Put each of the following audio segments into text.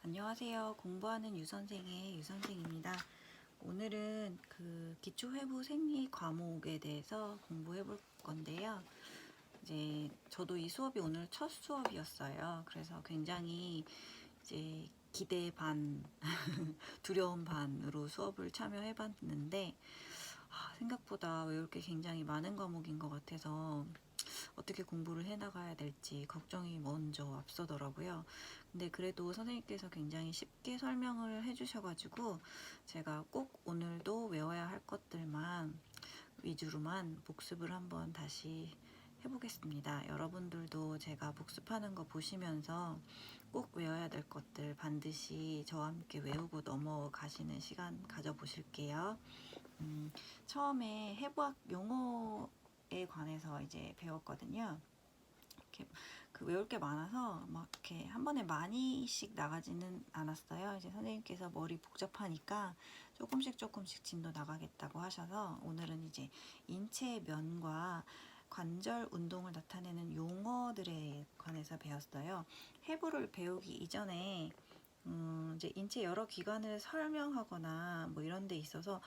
안녕하세요. 공부하는 유선생의 유선생입니다. 오늘은 그 기초회부 생리 과목에 대해서 공부해 볼 건데요. 이제 저도 이 수업이 오늘 첫 수업이었어요. 그래서 굉장히 이제 기대 반, 두려움 반으로 수업을 참여해 봤는데 생각보다 외울 게 굉장히 많은 과목인 것 같아서 어떻게 공부를 해나가야 될지 걱정이 먼저 앞서더라고요. 근데 그래도 선생님께서 굉장히 쉽게 설명을 해주셔가지고 제가 꼭 오늘도 외워야 할 것들만 위주로만 복습을 한번 다시 해보겠습니다. 여러분들도 제가 복습하는 거 보시면서 꼭 외워야 될 것들 반드시 저와 함께 외우고 넘어가시는 시간 가져보실게요. 처음에 해부학 용어에 관해서 이제 배웠거든요. 이렇게 그 외울 게 많아서 막 이렇게 한 번에 많이씩 나가지는 않았어요. 이제 선생님께서 머리 복잡하니까 조금씩 진도 나가겠다고 하셔서 오늘은 이제 인체 면과 관절 운동을 나타내는 용어들에 관해서 배웠어요. 해부를 배우기 이전에 이제 인체 여러 기관을 설명하거나 뭐 이런 데 있어서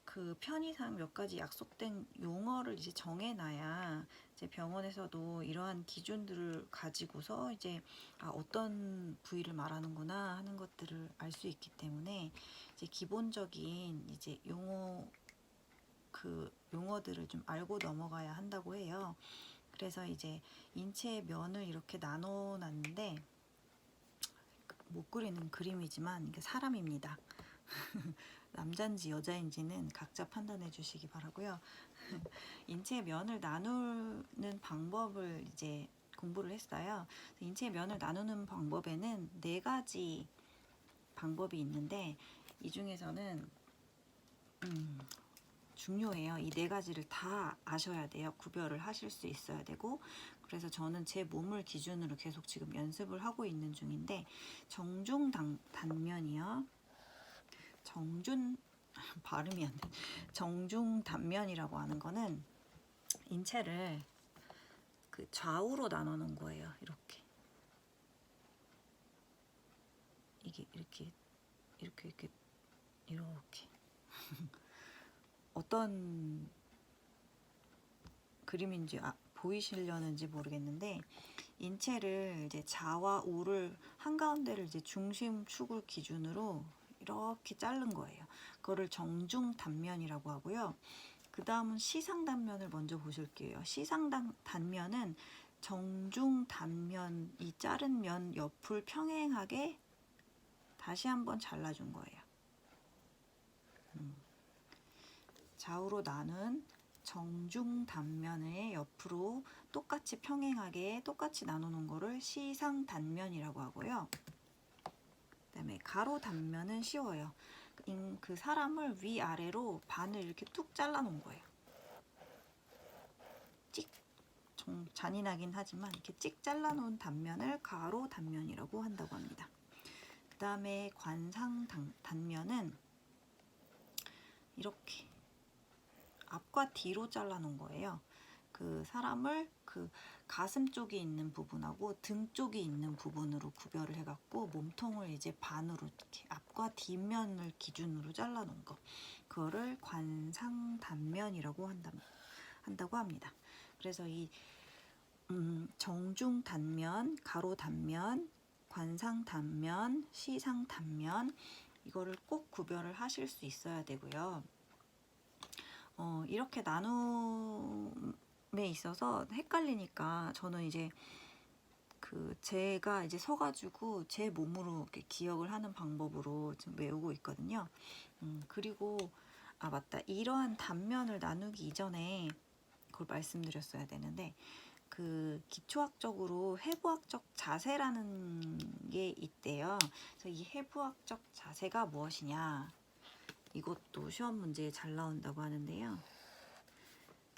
그 편의상 몇 가지 약속된 용어를 이제 정해놔야 이제 병원에서도 이러한 기준들을 가지고서 이제 어떤 부위를 말하는구나 하는 것들을 알 수 있기 때문에 이제 기본적인 이제 용어들을 좀 알고 넘어가야 한다고 해요. 그래서 이제 인체의 면을 이렇게 나눠놨는데 못 그리는 그림이지만 이게 사람입니다. 남자인지 여자인지는 각자 판단해 주시기 바라고요. 인체의 면을 나누는 방법을 이제 공부를 했어요. 인체의 면을 나누는 방법에는 4가지 방법이 있는데 이 중에서는 중요해요. 이 4가지를 다 아셔야 돼요. 구별을 하실 수 있어야 되고, 그래서 저는 제 몸을 기준으로 계속 지금 연습을 하고 있는 중인데, 정중단면이요. 발음이 안 돼. 정중단면이라고 하는 거는 인체를 그 좌우로 나누는 거예요. 이렇게 이게 이렇게 어떤 그림인지 보이시려는지 모르겠는데 인체를 이제 좌와 우를 한가운데를 이제 중심축을 기준으로 이렇게 자른 거예요. 그거를 정중단면이라고 하고요. 그 다음은 시상단면을 먼저 보실게요. 시상단면은 정중단면, 이 자른 면 옆을 평행하게 다시 한번 잘라준 거예요. 좌우로 나눈 정중단면의 옆으로 똑같이 평행하게 똑같이 나누는 거를 시상단면이라고 하고요. 그 다음에 가로단면은 쉬워요. 그 사람을 위아래로 반을 이렇게 툭 잘라 놓은 거예요. 좀 잔인하긴 하지만 이렇게 찍 잘라 놓은 단면을 가로단면이라고 한다고 합니다. 그 다음에 관상단면은 이렇게 앞과 뒤로 잘라 놓은 거예요. 그 사람을 그 가슴 쪽이 있는 부분하고 등 쪽이 있는 부분으로 구별을 해갖고 몸통을 이제 반으로 이렇게 앞과 뒷면을 기준으로 잘라 놓은 거, 그거를 관상단면이라고 한다고 합니다. 그래서 이 정중단면, 가로단면, 관상단면, 시상단면, 이거를 꼭 구별을 하실 수 있어야 되고요. 이렇게 나눔에 있어서 헷갈리니까 저는 이제 제가 이제 서가지고 제 몸으로 이렇게 기억을 하는 방법으로 지금 외우고 있거든요. 그리고 맞다, 이러한 단면을 나누기 이전에 그걸 말씀드렸어야 되는데, 그 기초학적으로 해부학적 자세라는 게 있대요. 그래서 이 해부학적 자세가 무엇이냐, 이것도 시험 문제에 잘 나온다고 하는데요.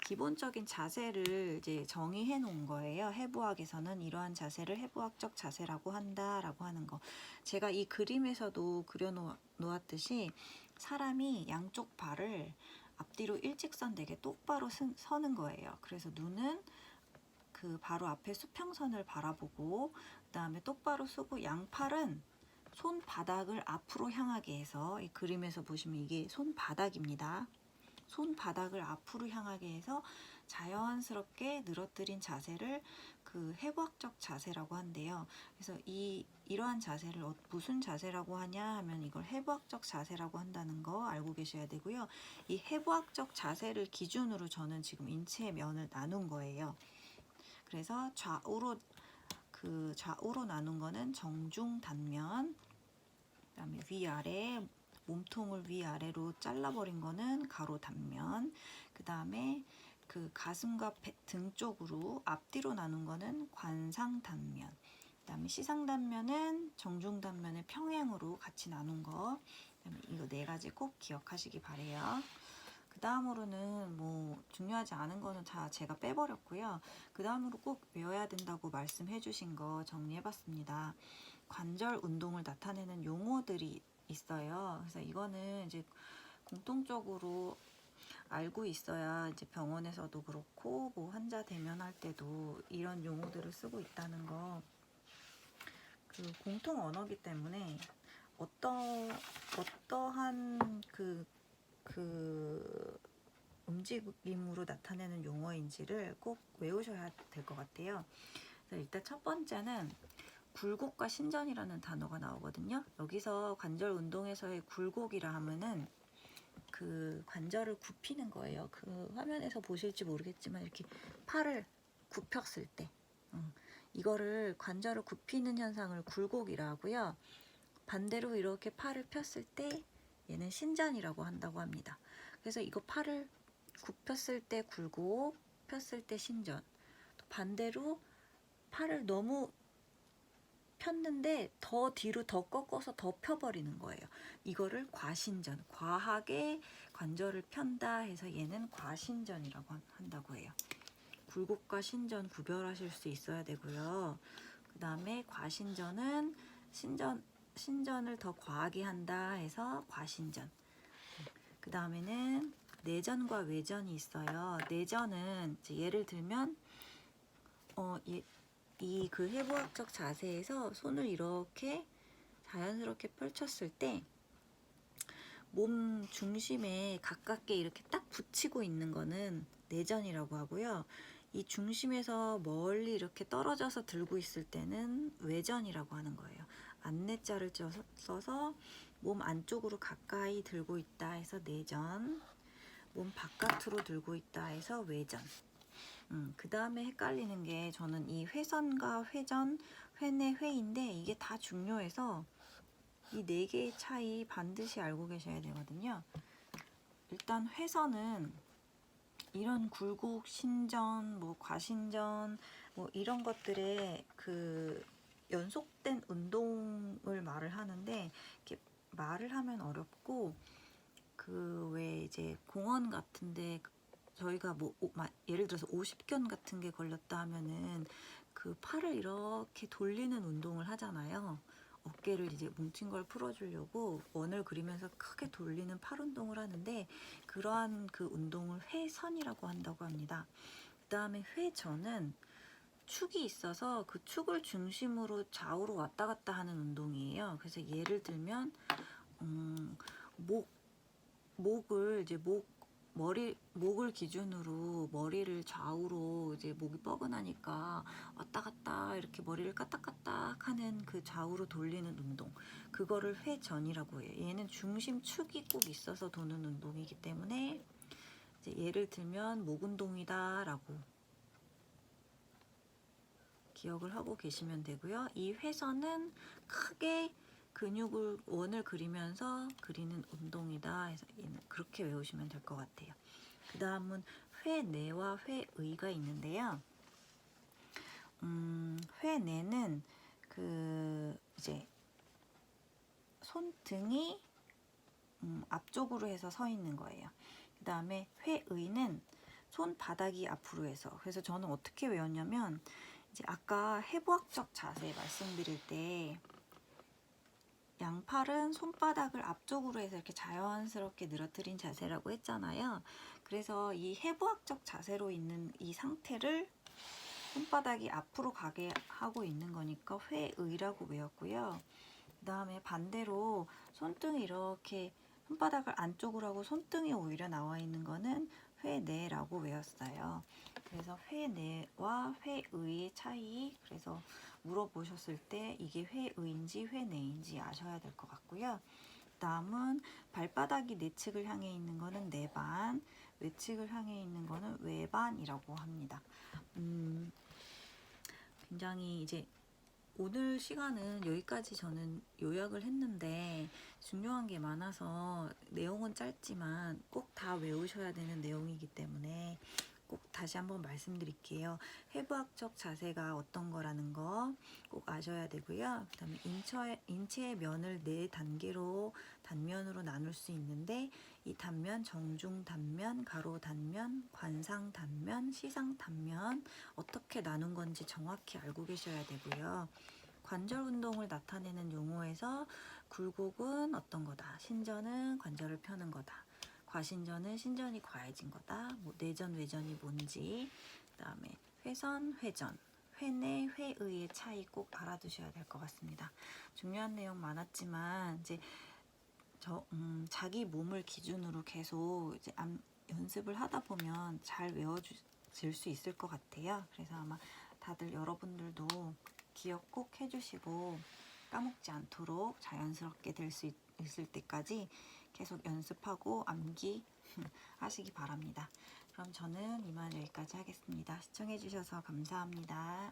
기본적인 자세를 이제 정의해 놓은 거예요. 해부학에서는 이러한 자세를 해부학적 자세라고 한다라고 하는 거. 제가 이 그림에서도 그려 놓았듯이 사람이 양쪽 발을 앞뒤로 일직선되게 똑바로 서는 거예요. 그래서 눈은 그 바로 앞에 수평선을 바라보고, 그 다음에 똑바로 서고, 양팔은 손바닥을 앞으로 향하게 해서, 이 그림에서 보시면 이게 손바닥입니다. 손바닥을 앞으로 향하게 해서 자연스럽게 늘어뜨린 자세를 그 해부학적 자세라고 한대요. 그래서 이러한 자세를 무슨 자세라고 하냐 하면 이걸 해부학적 자세라고 한다는 거 알고 계셔야 되고요. 이 해부학적 자세를 기준으로 저는 지금 인체의 면을 나눈 거예요. 그래서 좌우로 나눈 거는 정중 단면, 그다음에 위아래 몸통을 위아래로 잘라버린 거는 가로 단면, 그 다음에 그 가슴과 등 쪽으로 앞뒤로 나눈 거는 관상 단면, 그 다음에 시상 단면은 정중 단면의 평행으로 같이 나눈 거, 그다음에 이거 네 가지 꼭 기억하시기 바래요. 그 다음으로는 뭐 중요하지 않은 거는 다 제가 빼버렸고요. 그 다음으로 꼭 외워야 된다고 말씀해 주신 거 정리해봤습니다. 관절 운동을 나타내는 용어들이 있어요. 그래서 이거는 이제 공통적으로 알고 있어야 이제 병원에서도 그렇고 뭐 환자 대면할 때도 이런 용어들을 쓰고 있다는 거, 그 공통 언어기 때문에 어떠한 그 움직임으로 나타내는 용어인지를 꼭 외우셔야 될 것 같아요. 그래서 일단 첫 번째는 굴곡과 신전이라는 단어가 나오거든요. 여기서 관절 운동에서의 굴곡이라 하면은 그 관절을 굽히는 거예요. 그 화면에서 보실지 모르겠지만 이렇게 팔을 굽혔을 때, 이거를 관절을 굽히는 현상을 굴곡이라 하고요. 반대로 이렇게 팔을 폈을 때 얘는 신전이라고 한다고 합니다. 그래서 이거 팔을 굽혔을 때 굴곡, 폈을 때 신전. 또 반대로 팔을 너무 폈는데 더 뒤로 더 꺾어서 더 펴버리는 거예요. 이거를 과신전, 과하게 관절을 편다 해서 얘는 과신전이라고 한다고 해요. 굴곡과 신전 구별하실 수 있어야 되고요. 그 다음에 과신전은 신전을 더 과하게 한다 해서 과신전. 그 다음에는 내전과 외전이 있어요. 내전은 이제 예를 들면 이 그 해부학적 자세에서 손을 이렇게 자연스럽게 펼쳤을 때 몸 중심에 가깝게 이렇게 딱 붙이고 있는 거는 내전이라고 하고요. 이 중심에서 멀리 이렇게 떨어져서 들고 있을 때는 외전이라고 하는 거예요. 안내자를 써서 몸 안쪽으로 가까이 들고 있다 해서 내전, 몸 바깥으로 들고 있다 해서 외전. 그 다음에 헷갈리는 게, 저는 이 회선과 회전, 회내, 회인데 이게 다 중요해서 이 네 개의 차이 반드시 알고 계셔야 되거든요. 일단 회선은 이런 굴곡, 신전, 뭐 과신전, 뭐 이런 것들의 그 연속된 운동을 말을 하는데, 이렇게 말을 하면 어렵고, 그 왜 이제 공원 같은데 저희가 뭐 예를 들어서 50견 같은 게 걸렸다 하면은 그 팔을 이렇게 돌리는 운동을 하잖아요. 어깨를 이제 뭉친 걸 풀어주려고 원을 그리면서 크게 돌리는 팔 운동을 하는데, 그러한 그 운동을 회선이라고 한다고 합니다. 그 다음에 회전은 축이 있어서 그 축을 중심으로 좌우로 왔다 갔다 하는 운동이에요. 그래서 예를 들면 목을 이제 목을 기준으로 머리를 좌우로, 이제 목이 뻐근하니까 왔다 갔다 이렇게 머리를 까딱까딱 하는 그 좌우로 돌리는 운동, 그거를 회전이라고 해요. 얘는 중심 축이 꼭 있어서 도는 운동이기 때문에 이제 예를 들면 목 운동이다 라고 기억을 하고 계시면 되고요. 이 회선은 크게 근육을 원을 그리면서 그리는 운동이다 해서 그렇게 외우시면 될 것 같아요. 그 다음은 회내와 회의가 있는데요. 회내는 그 이제 손등이 앞쪽으로 해서 서 있는 거예요. 그 다음에 회의는 손바닥이 앞으로 해서. 그래서 저는 어떻게 외웠냐면, 이제 아까 해부학적 자세 말씀드릴 때 양팔은 손바닥을 앞쪽으로 해서 이렇게 자연스럽게 늘어뜨린 자세라고 했잖아요. 그래서 이 해부학적 자세로 있는 이 상태를 손바닥이 앞으로 가게 하고 있는 거니까 회의라고 외웠고요. 그 다음에 반대로 손등이 이렇게 손바닥을 안쪽으로 하고 손등이 오히려 나와 있는 거는 회내라고 외웠어요. 그래서 회내와 회의의 차이, 그래서 물어보셨을 때 이게 회의인지 회내인지 아셔야 될 것 같고요. 다음은 발바닥이 내측을 향해 있는 거는 내반, 외측을 향해 있는 거는 외반이라고 합니다. 굉장히 이제 오늘 시간은 여기까지 저는 요약을 했는데 중요한 게 많아서 내용은 짧지만 꼭 다 외우셔야 되는 내용이기 때문에 꼭 다시 한번 말씀드릴게요. 해부학적 자세가 어떤 거라는 거 꼭 아셔야 되고요. 그 다음에 인체의 면을 네 단계로 단면으로 나눌 수 있는데 이 단면, 정중 단면, 가로 단면, 관상 단면, 시상 단면 어떻게 나눈 건지 정확히 알고 계셔야 되고요. 관절 운동을 나타내는 용어에서 굴곡은 어떤 거다. 신전은 관절을 펴는 거다. 과신전은 신전이 과해진 거다. 뭐 내전, 외전이 뭔지. 그다음에 회선, 회전, 회내, 회의의 차이 꼭 알아두셔야 될 것 같습니다. 중요한 내용 많았지만 이제 자기 몸을 기준으로 계속 이제 연습을 하다 보면 잘 외워질 수 있을 것 같아요. 그래서 아마 다들 여러분들도 기억 꼭 해주시고 까먹지 않도록 자연스럽게 될 수 있을 때까지 계속 연습하고 암기 하시기 바랍니다. 그럼 저는 이만 여기까지 하겠습니다. 시청해주셔서 감사합니다.